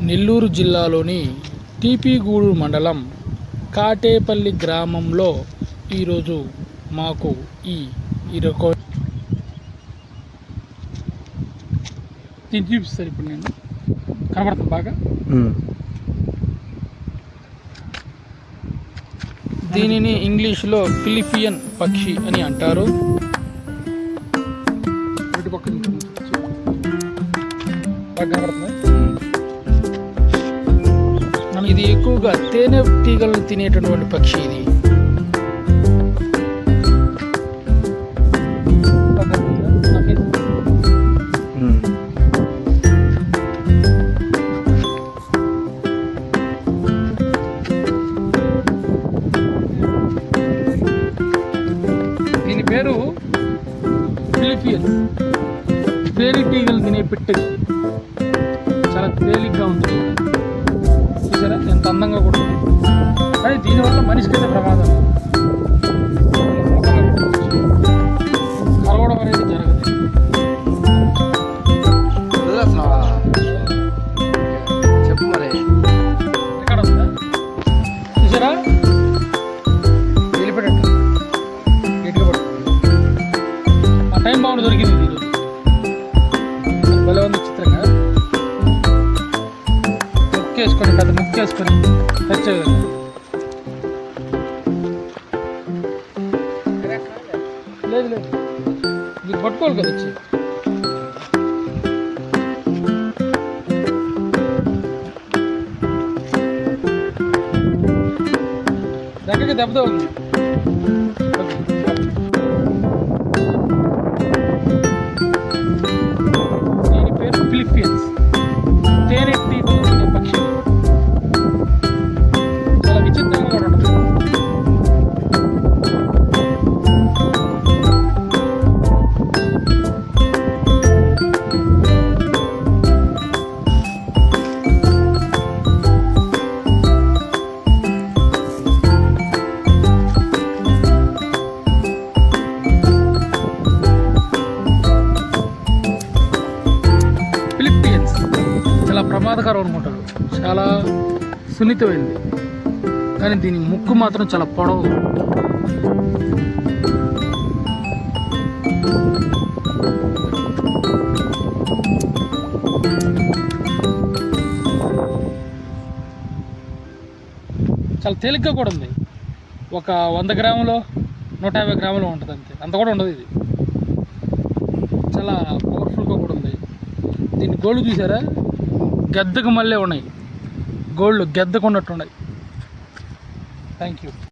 నెల్లూరు జిల్లాలోని టీపీగూడూరు మండలం కాటేపల్లి గ్రామంలో ఈరోజు మాకు దీన్ని చూపిస్తారు. ఇప్పుడు నేను కనబడుతుంది బాగా. దీనిని ఇంగ్లీష్లో ఫిలిపియన్ పక్షి అని అంటారు. ఇది ఎక్కువగా తేనె తీగలను తినేటటువంటి పక్షి. ఇది దీని పేరు ఫిలిపియన్. తేనెటీగలు తినే పెట్టె. చాలా తేలిగ్గా ఉంది, చూసారా ఎంత అందంగా కూడా. కానీ దీనివల్ల మనిషికైతే ప్రమాదం, కలవడం అనేది జరగదు. చెప్పు మరి ఎక్కడ వస్తా చూసారా, వెళ్ళిపోయాడు గట్టిగా పడుతుంది. ఆ టైం బాగుంది, దొరికింది ఈరోజు. భలే ఉంది చిత్రంగా. ముక్కేసుకొని పెద్ద ముక్కేసుకొని తెచ్చేది. లేదు లేదు, మీరు పట్టుకోవాలి కదా వచ్చి. దగ్గరికి దెబ్బతో ఉంది. దీని పేరు ఫిలిపియన్స్. తేనెటీగలు తినే పక్షి. చాలా విచిత్రంగా కూడా ఉంటుంది. ఫిలిపియన్స్ చాలా ప్రమాదకరం అనుకుంటారు, చాలా సున్నితమైంది. కానీ దీని ముక్కు మాత్రం చాలా పొడవు. చాలా తేలిగ్గా కూడా ఉంది. ఒక 100 గ్రాములో 150 గ్రాములో ఉంటుంది అంతే, అంత కూడా ఉండదు. ఇది చాలా పవర్ఫుల్గా కూడా ఉంది. దీన్ని గోళ్ళు చూసారా, గద్దకు మళ్ళీ ఉన్నాయి. గోళ్ళు గద్దకు ఉన్నట్టు ఉన్నాయి. Thank you.